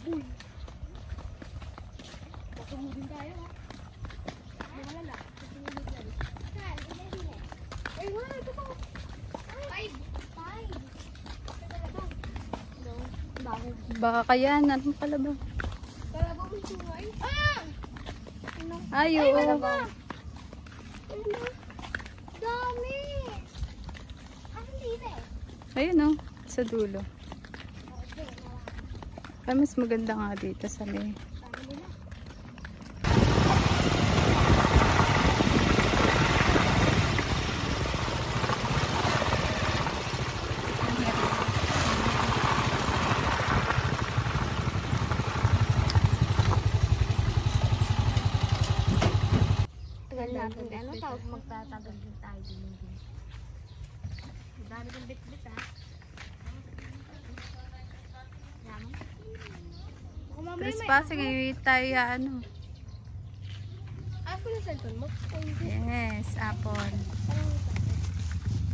Uy! Matumugin tayo ha. Malala. Matumugin tayo. Saan? Ilan? Ay, wala. Ito pa. 5. Baka kaya natin kalabaw. Kalabaw may sungay. Ah! Ay, Ay, oo. meron pa. Dami! Asan dito eh? Ayun o, sa dulo. Ay, mas maganda nga dito sa may... Tagal natin. Ano tawag magtatagal din tayo din. Dami ng bit-bit ha. Trespassing, eh, tayo ano. Apple na cellphone mo? Yes, apple.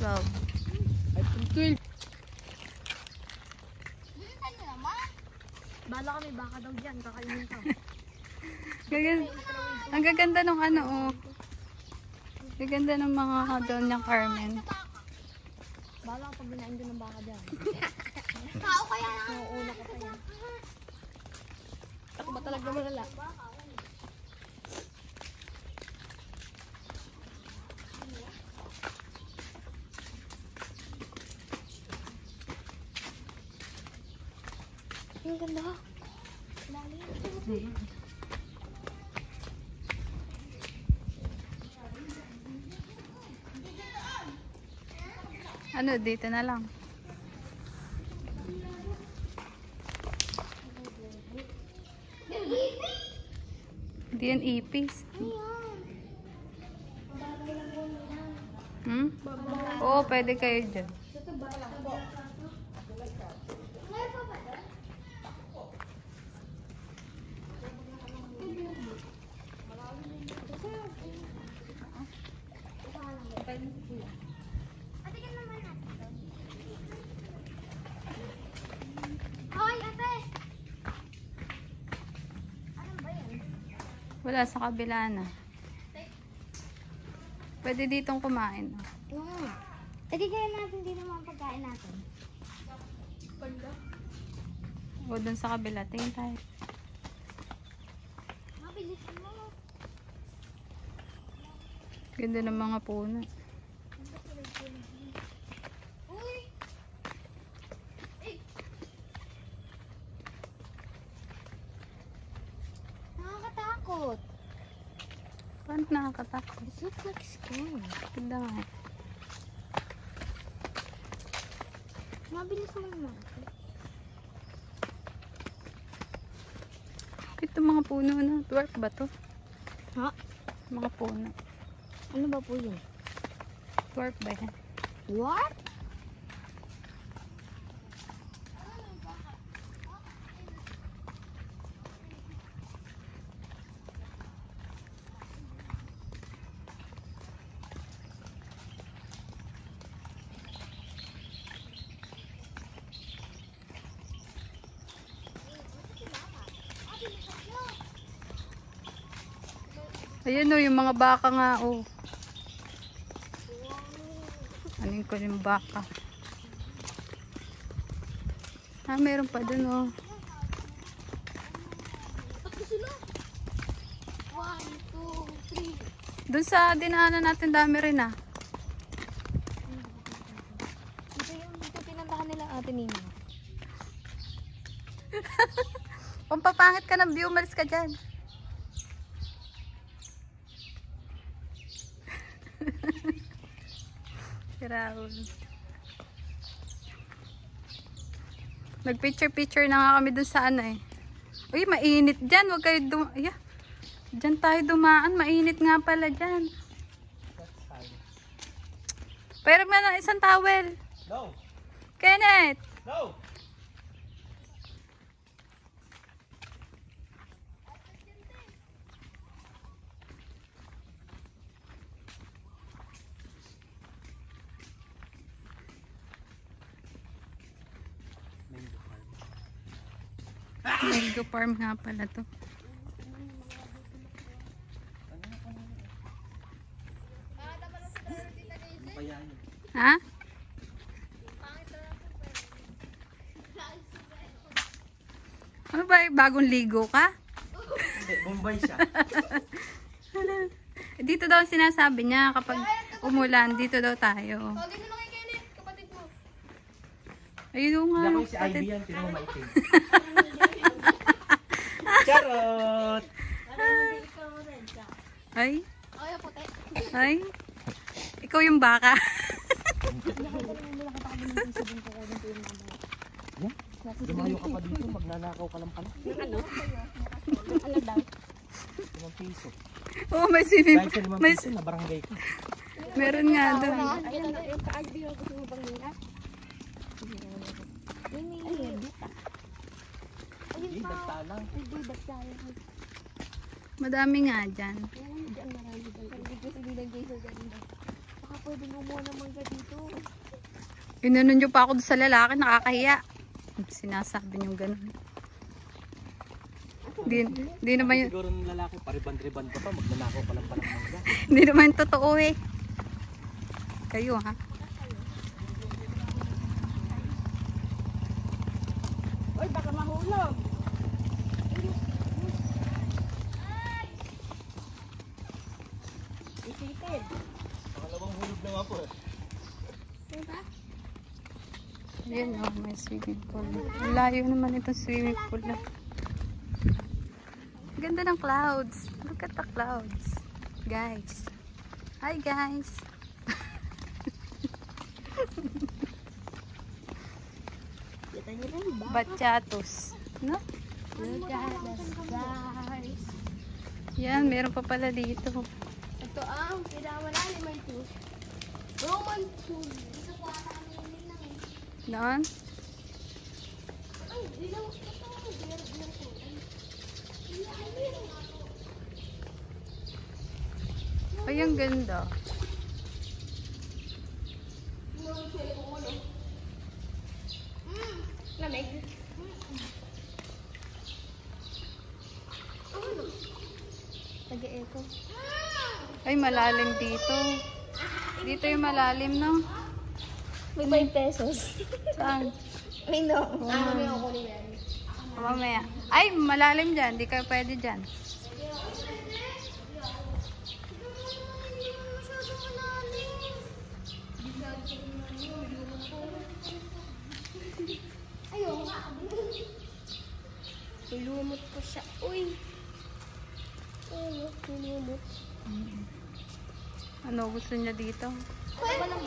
12. iPhone 12. Bilisan nyo naman. Bala kami baka daw dyan. Kakainin ka. Ang gaganda ng ano oh. Ang ganda ng mga doon ng Carmen. Bala ka pag binain doon ng baka dyan. Tao kaya na. Nauuna ka pa yan. Ako ba talaga malala? Ang ganda. Ano, dito na lang. Hindi yan ipis. Hmm? Oo, pwede kayo dyan. Hoy, ate! Ano ba yan? Wala, sa kabila na. Pwede ditong kumain. Edi kaya natin din naman ang pagkain natin. O, dun sa kabila. Tingin tayo. Mabilis mo. Ganda ng mga puno. Uy! Eh! Nakakatakot. Paano nakakatakot? This looks like scary. Ganda nga. Mabilis mo naman. Ito mga puno na. Dwarf ba to? Ha? Mga puno. Ano ba po yun? Dwarf ba yan? What? Ayan o, yung mga baka nga o. Anin ko yung baka. Ah, meron pa dun o. Ba't sila? 1, 2, 3. Dun sa dinaanan natin dami rin ah. Dito pinantahan nila ate ninyo. Pampapangit ka ng view, malis ka dyan. Si Raul. Nag-picture-picture na nga kami dun sa ano eh. Uy, mainit dyan. Huwag kayo yeah. Dyan tayo dumaan. Mainit nga pala dyan. Pero mo ng isang towel. No. Kenneth. No. Mango farm nga pala to. Ha? Ano ba? Bagong ligo ka? Hindi, Bombay siya. Dito daw ang sinasabi niya kapag umulan, dito daw tayo. Tawagin mo na kay Kenneth, kapatid mo. Ayun nga. Hindi ako si Ivy yan, tinong maitim. Charot! Ay, Ay, puti. ay. Ikaw yung baka. Lumayo ka pa dito, magnanakaw ka lang pala. Ano daw? 5 piso. Oo, may swimming Dahil sa 5 may, piso, nabarangay ka. meron nga doon. Ayun na, yung ka-Ivy yung gusto mo bang nila? Ayun, dita. Hindi, dagtalang. Hindi, dagtalang. Madami nga dyan. Diyan marami daw. Kasi bilang Jason dyan. Baka pwede mo muna mangga dito. Inanon nyo pa ako doon sa lalaki, nakakahiya. Sinasabi nyo ganun. Di naman yun, Siguro ng lalaki, pariban-riban ka pa, magnanakaw ka lang palang mangga. di naman yun totoo eh. Kayo ha? Uy, baka mahulog. Isipid. Pangalawang hulog na nga po eh. Diba? Ayan o, may swimming pool. Ang layo naman itong swimming pool na. Ganda ng clouds. Look at the clouds. Guys. Hi guys. Kita niyo rin ba? Bachatos. No? Look at the stars. Yan, meron pa pala dito. Ito ang pinamalalim ito. Roman 2. Ito po ata ang nilin lang eh. Doon? Ay, dilaw. Ito ang dilaw po. Ay, ang ganda. Lamig. Taga-eco. Ay, malalim dito. Dito yung malalim, no? May 5 pesos. Saan? Ay, no. Ano may ako ni yan? Mamaya. Ay, malalim dyan. Di kayo pwede dyan. Ayun. Nilumot ko siya. Uy. Ayun, nilumot. Ano gusto niya dito? Pwede ba lang